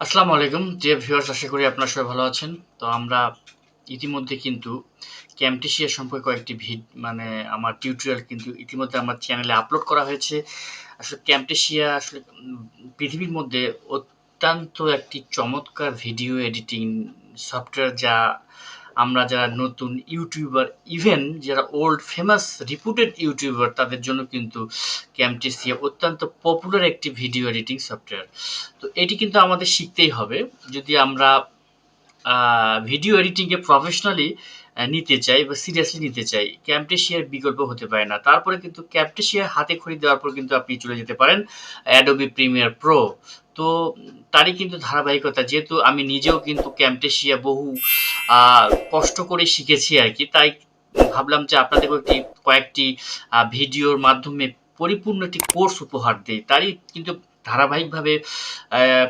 আসসালামু আলাইকুম dear viewers, আশা করি আপনারা সবাই ভালো আছেন। তো আমরা ইতিমধ্যে কিন্তু ক্যামটেশিয়া সম্পর্কে কয়েকটি মানে আমার টিউটোরিয়াল কিন্তু ইতিমধ্যে আমার চ্যানেলে আপলোড করা হয়েছে। আসলে ক্যামটেশিয়া আসলে পৃথিবীর মধ্যে অত্যন্ত একটি চমৎকার ভিডিও এডিটিং সফটওয়্যার, যা আমরা যারা নতুন ইউটিউবার, ইভেন যারা ওল্ড ফেমাস রিপুটেড ইউটিউবার, তাদের জন্য কিন্তু ক্যামটেসিয়া অত্যন্ত পপুলার একটি ভিডিও এডিটিং সফটওয়্যার। তো এটি কিন্তু আমাদের শিখতেই হবে যদি আমরা ভিডিও এডিটিংকে প্রফেশনালি নিতে চাই বা সিরিয়াসলি নিতে চাই। ক্যামটেশিয়ার বিকল্প হতে পারে না। তারপরে কিন্তু ক্যামটেশিয়া হাতে খড়ি দেওয়ার পর কিন্তু আপনি চলে যেতে পারেন অ্যাডোবি প্রিমিয়ার প্রো। তো তারই কিন্তু ধারাবাহিকতা, যেহেতু আমি নিজেও কিন্তু ক্যামটেশিয়া বহু কষ্ট করে শিখেছি আর কি, তাই ভাবলাম যে আপনাদেরকেও কয়েকটি ভিডিওর মাধ্যমে পরিপূর্ণ একটি কোর্স উপহার দেই। তারই কিন্তু ধারাবাহিকভাবে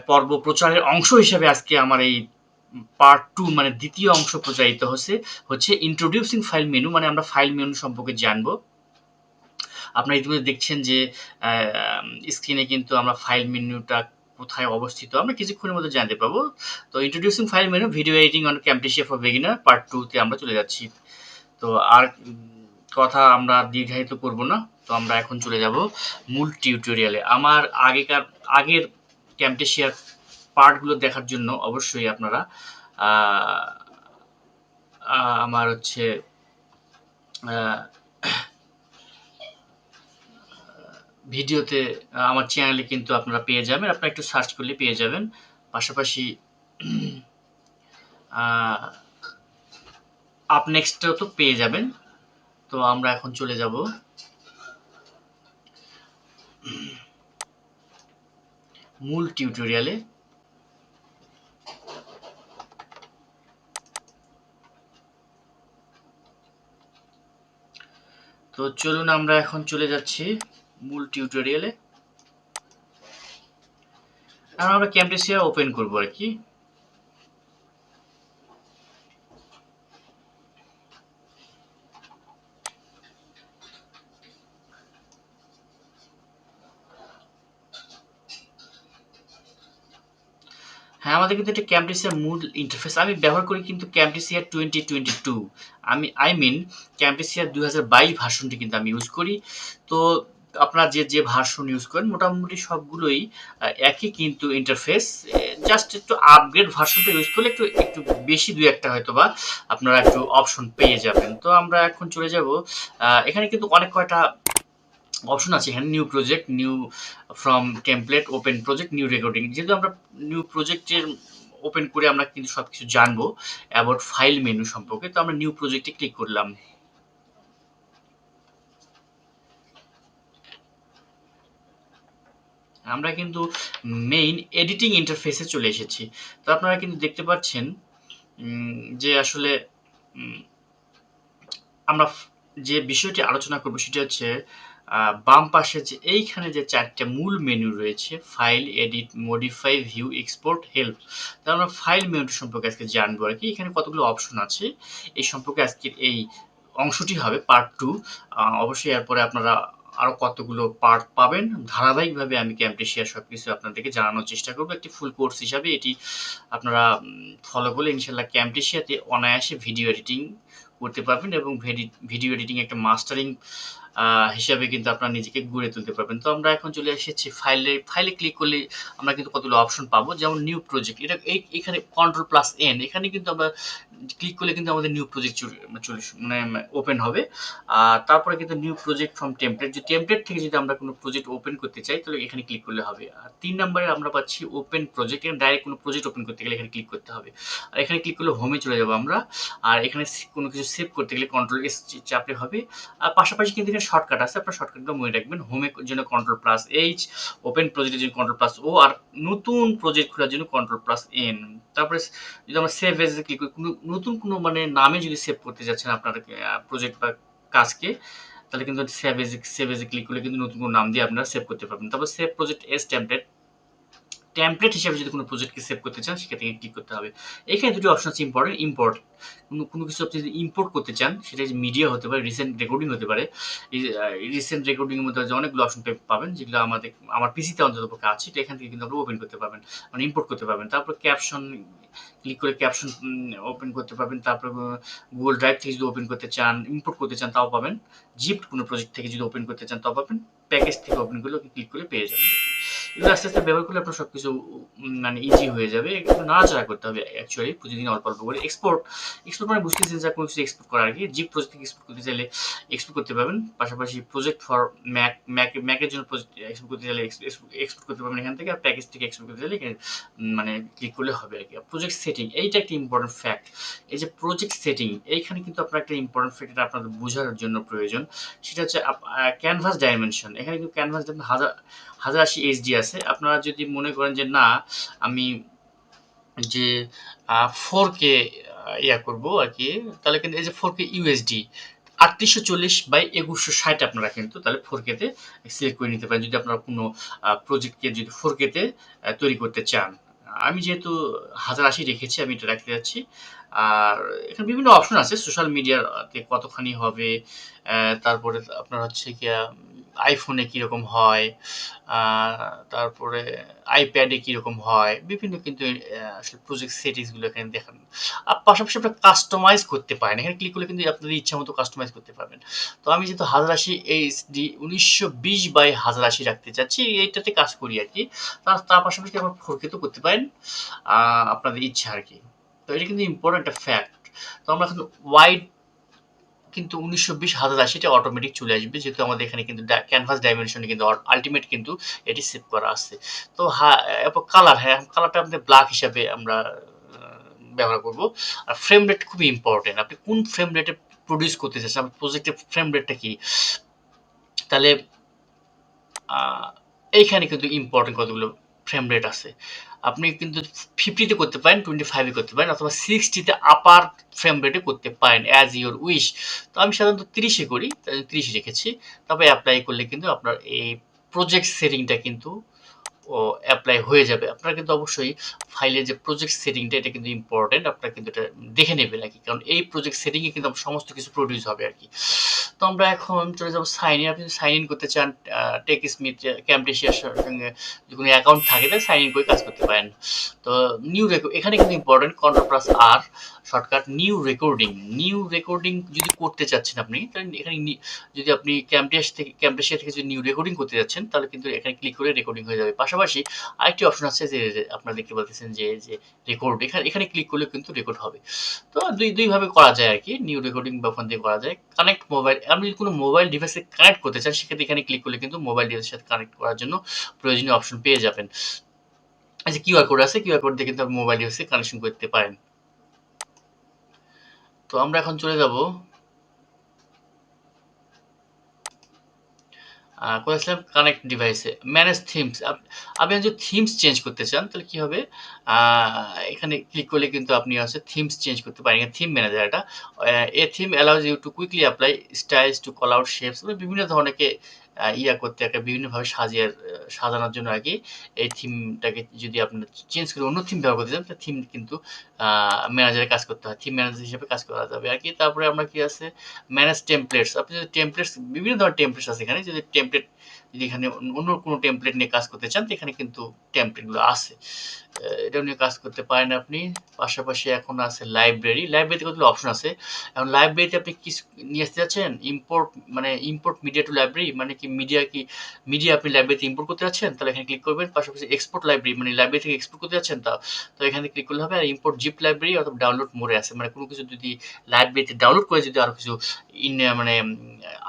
পর্ব প্রচারের অংশ হিসেবে আজকে আমার এই পার্ট 2, মানে দ্বিতীয় অংশ প্রচারিত হচ্ছে ইন্ট্রোডিউসিং ফাইল মেনু, মানে আমরা ফাইল মেনু সম্পর্কে জানবো। আপনারা ইতিমধ্যে দেখছেন যে স্ক্রিনে কিন্তু আমরা ফাইল মেনুটা কোথায় অবস্থিত আমরা কিছুক্ষণের মধ্যে জানতে পাবো। তো introducing file menu, video editing on Camtasia for beginner part 2 তে আমরা চলে যাচ্ছি। তো আর কথা আমরা দীর্ঘায়িত করব না। তো আমরা এখন চলে যাব মূল টিউটোরিয়ালে। আমার আগের ক্যামটেশিয়ার পার্টগুলো দেখার জন্য অবশ্যই আপনারা আহ, আমার হচ্ছে আহ, ভিডিওতে আমার চ্যানেলে কিন্তু আপনারা পেয়ে যাবেন, আপনারা একটু সার্চ করলে পেয়ে যাবেন। পাশাপাশি আপ নেক্সটেও তো পেয়ে যাবেন। তো আমরা এখন চলে যাব মূল টিউটোরিয়ালে। তো চলুন আমরা এখন চলে যাচ্ছি মূল টিউটোরিয়ালে। আর আমরা ক্যামটেসিয়া ওপেন করব আর কি। হ্যাঁ, আমাদের কিন্তু এটা ক্যামটেসিয়ার মূল ইন্টারফেস। আমি ব্যবহার করি কিন্তু ক্যামটেসিয়া 2022। আই মিন ক্যামটেসিয়া 2022 ভার্সনটি কিন্তু আমি ইউজ করি। তো আপনারা যে যে ভার্সন ইউজ করেন মোটামুটি সবগুলোই একই কিন্তু ইন্টারফেস। জাস্ট একটু আপগ্রেড ভার্সনটা ইউজ করলে একটু একটু বেশি দুই একটা হয়তো বা আপনারা একটু অপশন পেয়ে যাবেন। তো আমরা এখন চলে যাব। এখানে কিন্তু অনেক কয়টা অপশন আছে। এখানে new project, new from template, open project, new recording. যেহেতু আমরা নিউ প্রজেক্টের ওপেন করে আমরা কিন্তু সবকিছু জানবো অ্যাবাউট ফাইল মেনু সম্পর্কে। তো আমরা নিউ প্রজেক্টে ক্লিক করলাম। আমরা কিন্তু মেইন এডিটিং ইন্টারফেসে চলে এসেছি। তো আপনারা কিন্তু দেখতে পাচ্ছেন যে আসলে উম, আমরা যে বিষয়টি আলোচনা করব সেটা হচ্ছে বাম পাশে যে এইখানে যে চারটে মূল মেনু রয়েছে, file, edit, modify, view, export, help. তো আমরা ফাইল মেনু সম্পর্কে আজকে জানবো আর কি। এখানে কতগুলো অপশন আছে এই সম্পর্কে আজকের এই অংশটি হবে পার্ট 2। অবশ্যই এরপরে আপনারা আরো কতগুলো পার্ট পাবেন। ধারাবাহিকভাবে আমি ক্যামটেশিয়ার সবকিছু আপনাদেরকে জানানোর চেষ্টা করবো একটি ফুল কোর্স হিসাবে। এটি আপনারা ফলো করলে ইনশাল্লাহ ক্যামটেশিয়াতে অনায়াসে ভিডিও এডিটিং করতে পারবেন এবং ভিডিও এডিটিং একটা মাস্টারিং হিসাবে কিন্তু আপনারা নিজেকে গড়ে তুলতে পারবেন। তো আমরা এখন চলে এসেছি ফাইলে ক্লিক করলে আমরা কিন্তু কতগুলো অপশন পাবো, যেমন নিউ প্রজেক্ট। এটা এখানে কন্ট্রোল প্লাস এন, এখানে কিন্তু আমরা ক্লিক করলে কিন্তু আমাদের নিউ প্রজেক্ট মানে ওপেন হবে। আর তারপরে কিন্তু নিউ প্রজেক্ট ফ্রম টেমপ্লেট, যে টেমপ্লেট থেকে যদি আমরা কোনো প্রজেক্ট ওপেন করতে চাই তাহলে এখানে ক্লিক করলে হবে। আর 3 নম্বরে আমরা পাচ্ছি ওপেন প্রজেক্ট। এখানে ডাইরেক্ট কোনো প্রজেক্ট ওপেন করতে গেলে এখানে ক্লিক করতে হবে। আর এখানে ক্লিক করলে হোমে চলে যাবো আমরা। আর এখানে কোনো কিছু সেভ করতে গেলে কন্ট্রোল এস চাপলে হবে। আর পাশাপাশি কিন্তু এখানে শর্টকাট আছে, আপনার শর্টকাটগুলো মনে রাখবেন। হোমের জন্য কন্ট্রোল প্লাস এইচ, ওপেন প্রজেক্টের জন্য কন্ট্রোল প্লাস ও, আর নতুন প্রজেক্ট খোলার জন্য কন্ট্রোল প্লাস এন। তারপরে যদি আমরা সেভ এজ ক্লিক করি, কোনো নতুন কোনো মানে নামে যদি সেভ করতে যাচ্ছেন আপনার প্রজেক্ট বা কাজকে, তাহলে কিন্তু সেভ এজ ক্লিক করলে কিন্তু নতুন কোনো নাম দিয়ে আপনারা সেভ করতে পারবেন। তারপর save project S template, template হিসেবে যদি কোনো প্রজেক্টকে সেভ করতে চান সেক্ষেত্রে ক্লিক করতে হবে। এখানে দুটো অপশন আছে ইম্পর্টেন্ট, ইম্পোর্ট। কোনো কিছু আপনি যদি ইম্পোর্ট করতে চান সেটা মিডিয়া হতে পারে, রিসেন্ট রেকর্ডিং হতে পারে। রিসেন্ট রেকর্ডিং এর মধ্যে অনেকগুলো অপশন পাবেন যেগুলো আমার পিসিতে অন্ততপক্ষে আছে, তো এখান থেকে কিন্তু আপনি ওপেন করতে পারবেন, মানে ইম্পোর্ট করতে পারবেন। তারপর ক্যাপশন ক্লিক করে ক্যাপশন ওপেন করতে পারবেন। তারপর গুগল ড্রাইভ থেকে যদি ওপেন করতে চান, ইম্পোর্ট করতে চান তাও পাবেন। জিপ কোনো প্রজেক্ট থেকে যদি ওপেন করতে চান তাও পাবেন। প্যাকেজ থেকে ওপেন করলে ক্লিক করে পেয়ে যাবেন। এগুলো আস্তে আস্তে ব্যবহার করলে আপনার সবকিছু মানে ইজি হয়ে যাবে। একটু নাড়াচাড়া করতে হবে অ্যাকচুয়ালি প্রতিদিন অল্প অল্প করে। এক্সপোর্ট মানে বুঝতেছেন যে কোনো কিছু এক্সপোর্ট করা আর কি। জিপ প্রজেক্ট থেকে এক্সপোর্ট করতে চাইলে এক্সপোর্ট করতে পারবেন। পাশাপাশি প্রজেক্ট ফর ম্যাকের জন্য প্রজেক্ট এক্সপোর্ট করতে চাইলে এক্সপোর্ট করতে পারবেন এখান থেকে। আর প্যাকেজ থেকে এক্সপোর্ট করতে চাইলে মানে ক্লিক করলে হবে আর কি। প্রজেক্ট সেটিং এইটা একটা ইম্পর্টেন্ট ফ্যাক্ট। এই যে প্রজেক্ট সেটিং এইখানে কিন্তু আপনার একটা ইম্পর্টেন্ট ফ্যাক্ট, এটা আপনাদের বোঝার জন্য প্রয়োজন। সেটা হচ্ছে ক্যানভাস ডাইমেনশন। এখানে কিন্তু ক্যানভাস 1080 এইচডি আছে। আপনারা যদি মনে করেন যে না আমি যে 4K ইয়া করবো আর কি, তাহলে কিন্তু এই যে 4K ইউএসডি 3840x2160 আপনারা কিন্তু তাহলে 4K তে সিলেক্ট করে নিতে পারেন যদি আপনারা কোনো প্রজেক্টকে যদি 4K তে তৈরি করতে চান। আমি যেহেতু 1080 রেখেছি, আমি এটা রাখতে যাচ্ছি। আর এখানে বিভিন্ন অপশন আছে, সোশ্যাল মিডিয়াতে কতখানি হবে, তারপরে আপনার হচ্ছে কি আইফোনে কীরকম হয়, তারপরে আইপ্যাডে কীরকম হয়, বিভিন্ন কিন্তু আসলে প্রজেক্ট সেটিংসগুলো এখানে দেখান। আর পাশাপাশি আপনারা কাস্টমাইজ করতে পারেন। এখানে ক্লিক করলে কিন্তু আপনাদের ইচ্ছা মতো কাস্টমাইজ করতে পারবেন। তো আমি যেহেতু 1080 এইচডি 1920x1080 রাখতে চাচ্ছি, এইটাতে কাজ করি আর কি। তার পাশাপাশি আপনারা 4K তো করতে পারেন আপনাদের ইচ্ছা আর কি। তো এটা কিন্তু ইম্পর্টেন্ট একটা ফ্যাক্ট। তো আমরা এখন ওয়াইড কিন্তু 1920x1080 অটোমেটিক চলে আসবে, যেহেতু আমাদের এখানে কিন্তু ক্যানভাস ডাইমেনশনে কিন্তু আলটিমেট কিন্তু এটি সেভ করা আছে। তো এরপর কালার, কালারটা আমাদের ব্ল্যাক হিসাবে আমরা ব্যবহার করব। আর ফ্রেম রেট খুবই ইম্পর্টেন্ট। আপনি কোন ফ্রেম রেটে প্রডিউস করতে চাচ্ছেন, আপনার প্রজেক্টের ফ্রেম রেটটা কি, তাহলে এইখানে কিন্তু ইম্পর্টেন্ট কতগুলো ফ্রেম রেট আছে। আপনি কিন্তু 50-তে করতে পারেন, 25-এ করতে পারেন, অথবা 60-তে আপার ফ্রেম রেটে করতে পারেন, অ্যাজ ইউর উইশ। তো আমি সাধারণত 30-এ করি, 30 রেখেছি। তবে অ্যাপ্লাই করলে কিন্তু আপনার এই প্রজেক্ট সেটিংটা কিন্তু অ্যাপ্লাই হয়ে যাবে। আপনারা কিন্তু অবশ্যই ফাইলে যে প্রজেক্ট সেটিংটা এটা কিন্তু ইম্পর্টেন্ট, আপনারা কিন্তু এটা দেখে নেবেন আর কি, কারণ এই প্রজেক্ট সেটিংয়ে কিন্তু সমস্ত কিছু প্রডিউস হবে আর কি। তো আমরা এখন চলে যাবো সাইন ইন। আপনি যদি সাইন ইন করতে চান টেকস্মিথ ক্যামটেসিয়ার সঙ্গে যদি কোনো অ্যাকাউন্ট থাকে তাহলে সাইন ইন করে কাজ করতে পারেন। তো নিউ এখানে কিন্তু important Ctrl+R shortcut new recording যদি করতে চাচ্ছেন আপনি, তাহলে এখানে যদি আপনি ক্যামটেসিয়া থেকে যদি নিউ রেকর্ডিং করতে যাচ্ছেন তাহলে কিন্তু এখানে ক্লিক করে রেকর্ডিং হয়ে যাবে। পাশাপাশি আরেকটি অপশন আছে যে আপনারা দেখতে পাচ্ছেন যে রেকর্ড, এখানে ক্লিক করলে কিন্তু রেকর্ড হবে। তো দুই ভাবে করা যায় আর কি, নিউ রেকর্ডিং বা ওখান থেকে করা যায়। কানেক্ট মোবাইল, আপনি যদি কোনো মোবাইল ডিভাইসে কানেক্ট করতে চান সেক্ষেত্রে এখানে ক্লিক করলে কিন্তু মোবাইল ডিভাইসের সাথে কানেক্ট করার জন্য প্রয়োজনীয় অপশন পেয়ে যাবেন। এই যে কিউআর কোড আছে, কিউআর কোড দিয়ে কিন্তু আপনি মোবাইল ডিভাইসে কানেকশন করতে পারেন। তো আমরা এখন চলে যাব করেছিলাম কানেক্ট ডিভাইসে, ম্যানেজ থিমস। আপনি যদি থিমস চেঞ্জ করতে চান তাহলে কি হবে, এখানে ক্লিক করলে কিন্তু আপনি আছে থিমস চেঞ্জ করতে পারেন। থিম ম্যানেজার, এটা a theme allows you to quickly apply styles to call out shapes, বিভিন্ন ধরনের করতে একটা বিভিন্নভাবে সাজানোর জন্য আর কি। এই থিমটাকে যদি আপনি চেঞ্জ করে অন্য থিম ব্যবহার করতে চান তাহলে থিম কিন্তু ম্যানেজারে কাজ করতে হয়, থিম ম্যানেজার হিসেবে কাজ করা যাবে আর কি। তারপরে আমরা কি আছে ম্যানেজ টেমপ্লেটস। আপনি যদি টেমপ্লেটস, বিভিন্ন ধরনের টেমপ্লেটস আছে এখানে, যদি টেমপ্লেট যদি এখানে অন্য কোনো টেমপ্লেট নিয়ে কাজ করতে চান তো এখানে কিন্তু টেমপ্লেটগুলো আছে, এটা নিয়ে কাজ করতে পারেন আপনি। পাশাপাশি এখন আছে লাইব্রেরিতে কতগুলো অপশন আছে। এখন লাইব্রেরিতে আপনি কি নিয়ে আসতে যাচ্ছেন, ইম্পোর্ট মিডিয়া টু লাইব্রেরি, মানে কি মিডিয়া আপনি লাইব্রেরিতে ইম্পোর্ট করতে যাচ্ছেন তাহলে এখানে ক্লিক করবেন। পাশাপাশি এক্সপোর্ট লাইব্রেরি, মানে লাইব্রেরি থেকে এক্সপোর্ট করতে যাচ্ছেন তো এখানে ক্লিক করলে হবে। আর ইম্পোর্ট জিপ লাইব্রেরি অথবা ডাউনলোড মোডে আছে, মানে কোনো কিছু যদি লাইব্রেরিতে ডাউনলোড করে যদি আরো কিছু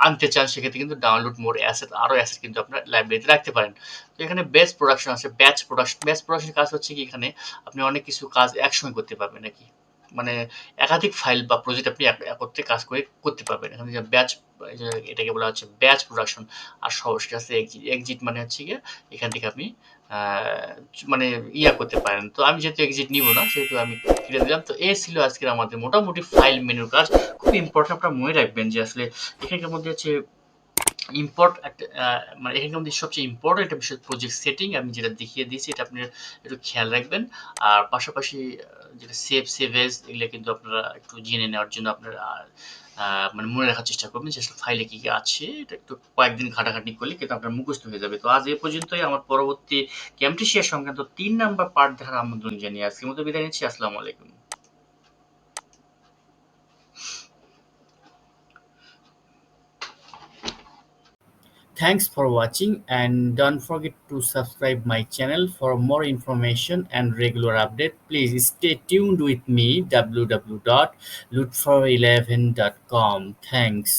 আনতে চান সেক্ষেত্রে কিন্তু ডাউনলোড মোড অ্যাসেট, আরো অ্যাসেট কিন্তু আপনার লাইব্রেরিতে রাখতে পারেন। তো এখানে ব্যাচ প্রোডাকশন আছে, ব্যাচ প্রোডাকশন কাজ হচ্ছে কি, এখানে আপনি অনেক কিছু কাজ একসঙ্গে করতে পারবেন নাকি, মানে একাধিক ফাইল বা প্রজেক্ট আপনি একত্রে কাজ করতে পারবেন। এখানে যে ব্যাচ, এটাকে বলা হচ্ছে ব্যাচ প্রোডাকশন। আর সর্বশেষ আছে এক্সিট, মানে হচ্ছে গিয়ে এখান থেকে আপনি মানে করতে পারেন। তো আমি যেহেতু এক্সিট নিব না সেহেতু আমি ফিরে দিলাম। তো এই ছিল আজকের আমাদের মোটামুটি ফাইল মেনুর কাজ। খুব ইম্পর্টেন্ট, আপনারা মনে রাখবেন যে আসলে এখানকার মধ্যে হচ্ছে ইম্পোর্ট একটা মানে এখানকার মধ্যে সবচেয়ে ইম্পর্টেন্ট একটা বিষয় প্রজেক্ট সেটিং আমি যেটা দেখিয়ে দিয়েছি এটা আপনি একটু খেয়াল রাখবেন। আর পাশাপাশি যেটা সেভ এজ এগুলো কিন্তু আপনারা একটু জেনে নেওয়ার জন্য আপনারা মানে মনে রাখার চেষ্টা করবেন যে আসলে ফাইলে কি কি আছে। এটা একটু কয়েকদিন ঘাটাঘাটি করলে কিন্তু আপনার মুখস্থ হয়ে যাবে। তো আজ এ পর্যন্তই। আমার পরবর্তী ক্যামটেশিয়া সংক্রান্ত ৩ নাম্বার পার্ট দেখার আমন্ত্রণ জানিয়ে আজকের মতো বিদায় নিচ্ছি। আসসালামু আলাইকুম। Thanks for watching, and don't forget to subscribe my channel for more information and regular update. Please stay tuned with me www.lutfor11.com. Thanks.